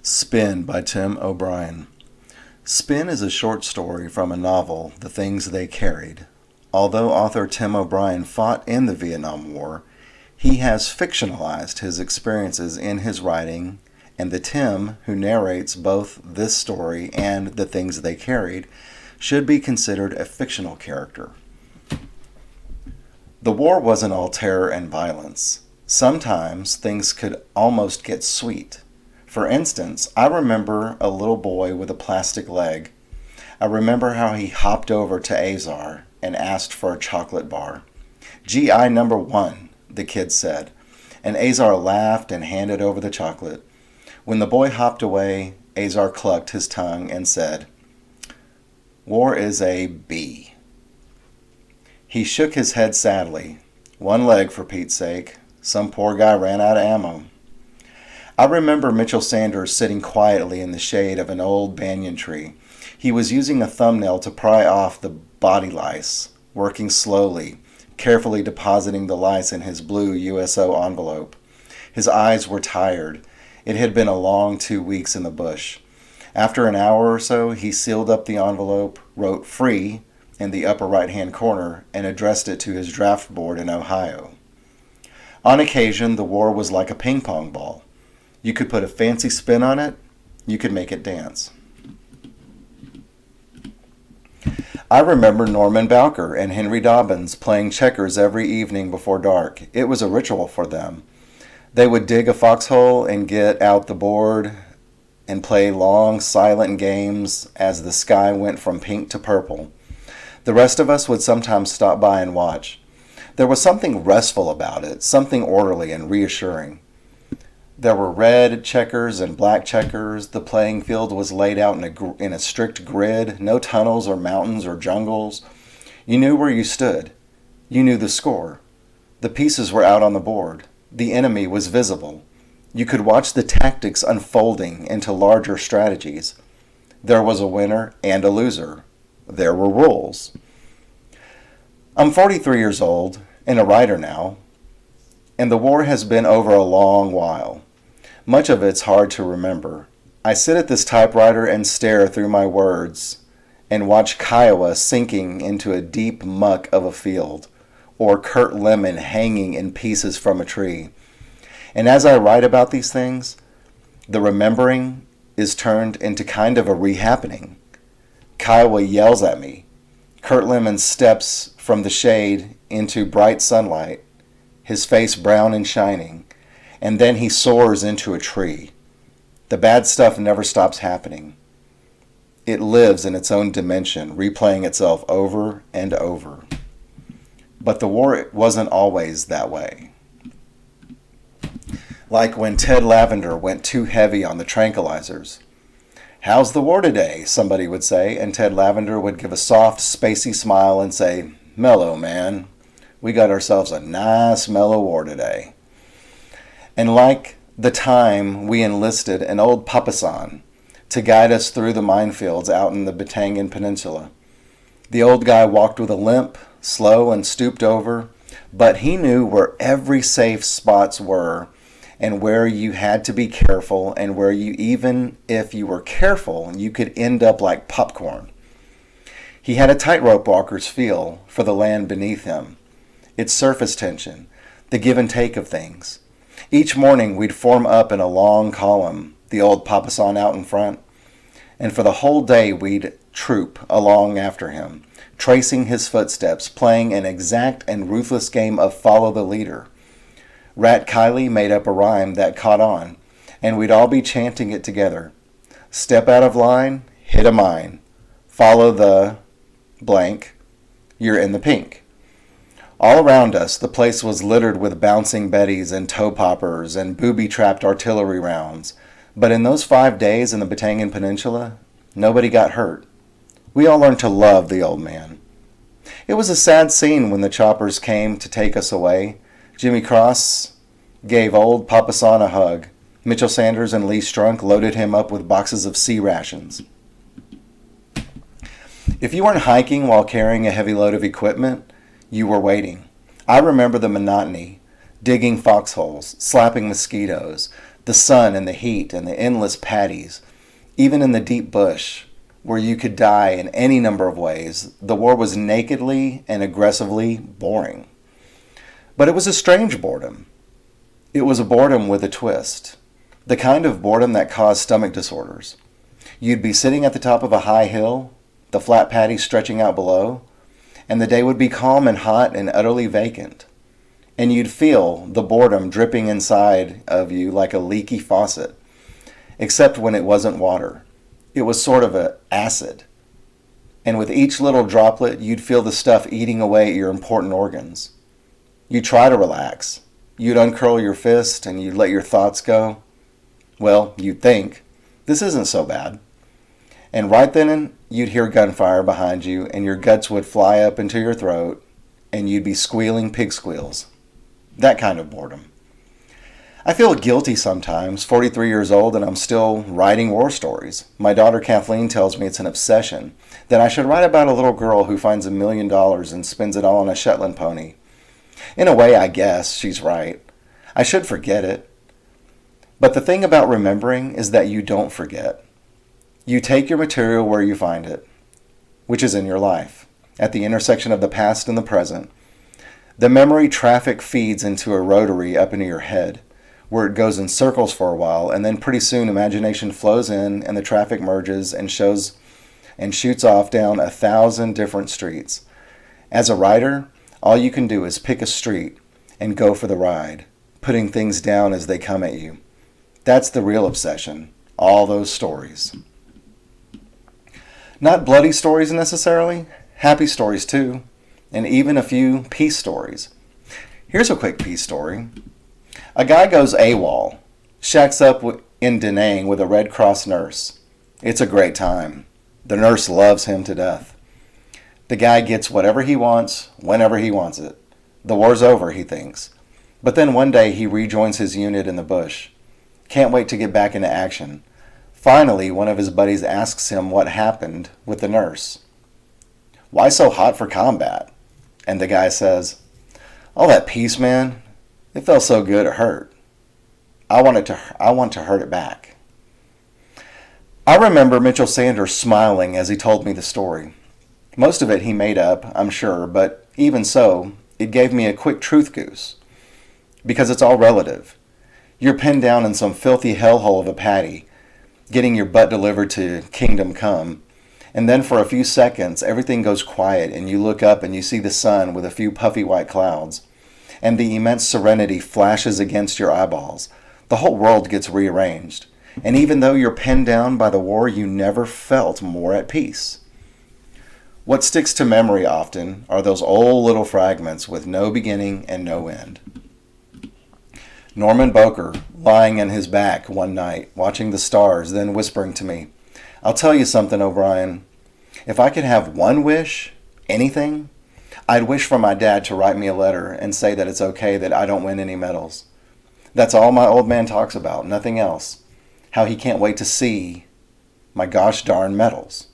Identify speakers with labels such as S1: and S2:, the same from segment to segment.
S1: Spin by Tim O'Brien. Spin is a short story from a novel, The Things They Carried. Although author Tim O'Brien fought in the Vietnam War, he has fictionalized his experiences in his writing, and the Tim who narrates both this story and The Things They Carried should be considered a fictional character. The war wasn't all terror and violence. Sometimes things could almost get sweet. For instance, I remember a little boy with a plastic leg. I remember how he hopped over to Azar and asked for a chocolate bar. GI number 1, the kid said, and Azar laughed and handed over the chocolate. When the boy hopped away, Azar clucked his tongue and said, "War is a B." He shook his head sadly. One leg, for Pete's sake. Some poor guy ran out of ammo. I remember Mitchell Sanders sitting quietly in the shade of an old banyan tree. He was using a thumbnail to pry off the body lice, working slowly, carefully depositing the lice in his blue USO envelope. His eyes were tired. It had been a long 2 weeks in the bush. After an hour or so, he sealed up the envelope, wrote "free" in the upper right-hand corner, and addressed it to his draft board in Ohio. On occasion, the war was like a ping-pong ball. You could put a fancy spin on it. You could make it dance. I remember Norman Bowker and Henry Dobbins playing checkers every evening before dark. It was a ritual for them. They would dig a foxhole and get out the board and play long, silent games as the sky went from pink to purple. The rest of us would sometimes stop by and watch. There was something restful about it, something orderly and reassuring. There were red checkers and black checkers. The playing field was laid out in a strict grid, no tunnels or mountains or jungles. You knew where you stood. You knew the score. The pieces were out on the board. The enemy was visible. You could watch the tactics unfolding into larger strategies. There was a winner and a loser. There were rules. I'm 43 years old and a writer now, and the war has been over a long while. Much of it's hard to remember. I sit at this typewriter and stare through my words and watch Kiowa sinking into a deep muck of a field, or Kurt Lemon hanging in pieces from a tree. And as I write about these things, the remembering is turned into kind of a rehappening. Kiowa yells at me. Kurt Lemon steps from the shade into bright sunlight, his face brown and shining, and then he soars into a tree. The bad stuff never stops happening. It lives in its own dimension, replaying itself over and over. But the war wasn't always that way. Like when Ted Lavender went too heavy on the tranquilizers. "How's the war today?" somebody would say, and Ted Lavender would give a soft, spacey smile and say, "Mellow, man. We got ourselves a nice, mellow war today." And like the time we enlisted an old papasan to guide us through the minefields out in the Batangan Peninsula. The old guy walked with a limp, slow and stooped over, but he knew where every safe spots were and where you had to be careful and where you, even if you were careful, you could end up like popcorn. He had a tightrope walker's feel for the land beneath him, its surface tension, the give and take of things. Each morning we'd form up in a long column, the old papasan out in front, and for the whole day we'd troop along after him, tracing his footsteps, playing an exact and ruthless game of follow the leader. Rat Kiley made up a rhyme that caught on, and we'd all be chanting it together. Step out of line, hit a mine. Follow the blank, you're in the pink. All around us, the place was littered with bouncing betties and toe poppers and booby-trapped artillery rounds. But in those 5 days in the Batangan Peninsula, nobody got hurt. We all learned to love the old man. It was a sad scene when the choppers came to take us away. Jimmy Cross gave old Papasan a hug. Mitchell Sanders and Lee Strunk loaded him up with boxes of sea rations. If you weren't hiking while carrying a heavy load of equipment, you were waiting. I remember the monotony, digging foxholes, slapping mosquitoes, The sun and the heat and the endless paddies, even in the deep bush, where you could die in any number of ways, the war was nakedly and aggressively boring. But it was a strange boredom. It was a boredom with a twist. The kind of boredom that caused stomach disorders. You'd be sitting at the top of a high hill, the flat paddy stretching out below, and the day would be calm and hot and utterly vacant. And you'd feel the boredom dripping inside of you like a leaky faucet, except when it wasn't water. It was sort of an acid. And with each little droplet, you'd feel the stuff eating away at your important organs. You'd try to relax. You'd uncurl your fist and you'd let your thoughts go. Well, you'd think, this isn't so bad. And right then, you'd hear gunfire behind you and your guts would fly up into your throat and you'd be squealing pig squeals. That kind of boredom. I feel guilty sometimes, 43 years old, and I'm still writing war stories. My daughter Kathleen tells me it's an obsession, that I should write about a little girl who finds $1 million and spends it all on a Shetland pony. In a way, I guess she's right. I should forget it. But the thing about remembering is that you don't forget. You take your material where you find it, which is in your life, at the intersection of the past and the present. The memory traffic feeds into a rotary up into your head, where it goes in circles for a while, and then pretty soon imagination flows in and the traffic merges and shows and shoots off down 1,000 different streets. As a writer, all you can do is pick a street and go for the ride, putting things down as they come at you. That's the real obsession, all those stories. Not bloody stories necessarily, happy stories too, and even a few peace stories. Here's a quick peace story. A guy goes AWOL, shacks up in Da Nang with a Red Cross nurse. It's a great time. The nurse loves him to death. The guy gets whatever he wants, whenever he wants it. The war's over, he thinks. But then one day he rejoins his unit in the bush. Can't wait to get back into action. Finally, one of his buddies asks him what happened with the nurse. Why so hot for combat? And the guy says, all that peace, man. It felt so good it hurt. I want to hurt it back. I remember Mitchell Sanders smiling as he told me the story. Most of it he made up, I'm sure, but even so, it gave me a quick truth goose. Because it's all relative. You're pinned down in some filthy hellhole of a paddy, getting your butt delivered to kingdom come, and then for a few seconds everything goes quiet and you look up and you see the sun with a few puffy white clouds. And the immense serenity flashes against your eyeballs. The whole world gets rearranged. And even though you're pinned down by the war, you never felt more at peace. What sticks to memory often are those old little fragments with no beginning and no end. Norman Boker, lying on his back one night, watching the stars, then whispering to me, I'll tell you something, O'Brien. If I could have one wish, anything, I'd wish for my dad to write me a letter and say that it's okay that I don't win any medals. That's all my old man talks about, nothing else. How he can't wait to see my gosh darn medals.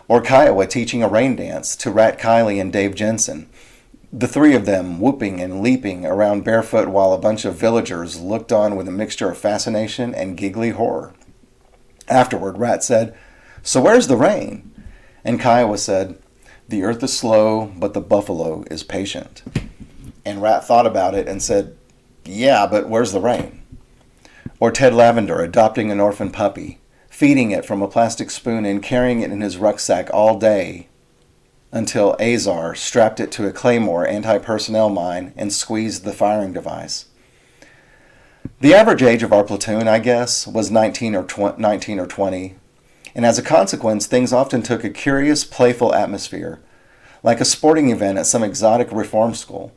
S1: Or Kiowa teaching a rain dance to Rat Kiley and Dave Jensen. The three of them whooping and leaping around barefoot while a bunch of villagers looked on with a mixture of fascination and giggly horror. Afterward, Rat said, so where's the rain? And Kiowa said, the earth is slow, but the buffalo is patient. And Rat thought about it and said, yeah, but where's the rain? Or Ted Lavender adopting an orphan puppy, feeding it from a plastic spoon and carrying it in his rucksack all day until Azar strapped it to a Claymore anti-personnel mine and squeezed the firing device. The average age of our platoon, I guess, was 19 or 20, and as a consequence, things often took a curious, playful atmosphere. Like a sporting event at some exotic reform school,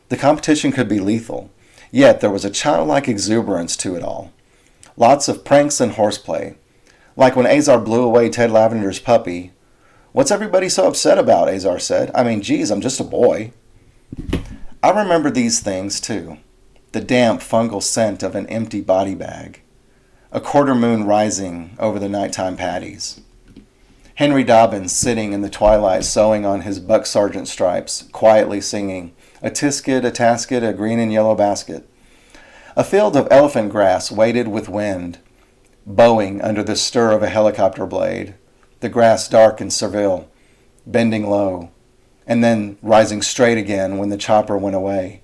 S1: the competition could be lethal, yet there was a childlike exuberance to it all. Lots of pranks and horseplay. Like when Azar blew away Ted Lavender's puppy. What's everybody so upset about, Azar said. I mean, geez, I'm just a boy. I remember these things, too. The damp, fungal scent of an empty body bag. A quarter moon rising over the nighttime paddies. Henry Dobbins sitting in the twilight sewing on his buck sergeant stripes, quietly singing, a tisket, a tasket, a green and yellow basket. A field of elephant grass weighted with wind, bowing under the stir of a helicopter blade, the grass dark and servile, bending low, and then rising straight again when the chopper went away.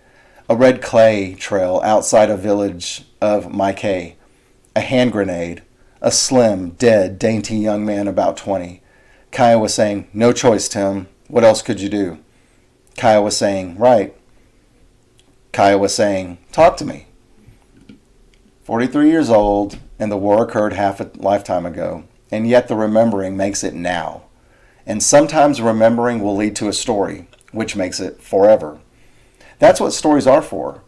S1: A red clay trail outside a village of Maikay. A hand grenade. A slim, dead, dainty young man about 20. Kaya was saying, "No choice, Tim. What else could you do?" Kaya was saying, "Right." Kaya was saying, "Talk to me." 43 years old, and the war occurred half a lifetime ago, and yet the remembering makes it now. And sometimes remembering will lead to a story, which makes it forever. That's what stories are for.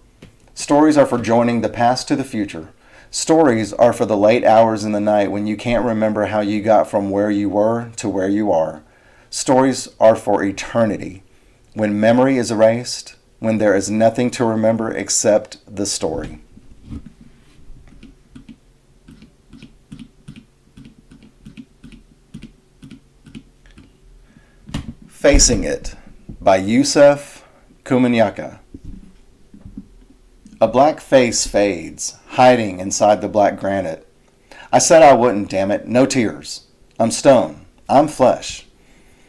S1: Stories are for joining the past to the future. Stories are for the late hours in the night when you can't remember how you got from where you were to where you are. Stories are for eternity, when memory is erased, when there is nothing to remember except the story. Facing It by Yusef Komunyakaa. A black face fades, hiding inside the black granite. I said I wouldn't, damn it. No tears. I'm stone. I'm flesh.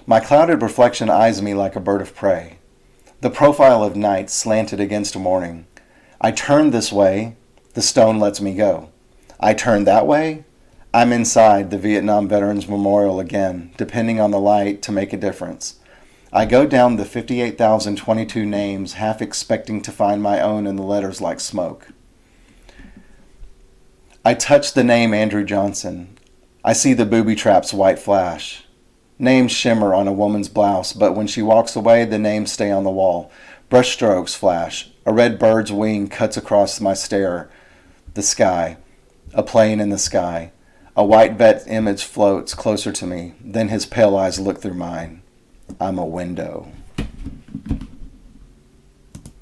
S1: My clouded reflection eyes me like a bird of prey. The profile of night slanted against morning. I turn this way, the stone lets me go. I turn that way, I'm inside the Vietnam Veterans Memorial again, depending on the light to make a difference. I go down the 58,022 names, half expecting to find my own in the letters like smoke. I touch the name Andrew Johnson. I see the booby trap's white flash. Names shimmer on a woman's blouse, but when she walks away, the names stay on the wall. Brushstrokes flash. A red bird's wing cuts across my stare. The sky. A plane in the sky. A white vet image floats closer to me. Then his pale eyes look through mine. I'm a window.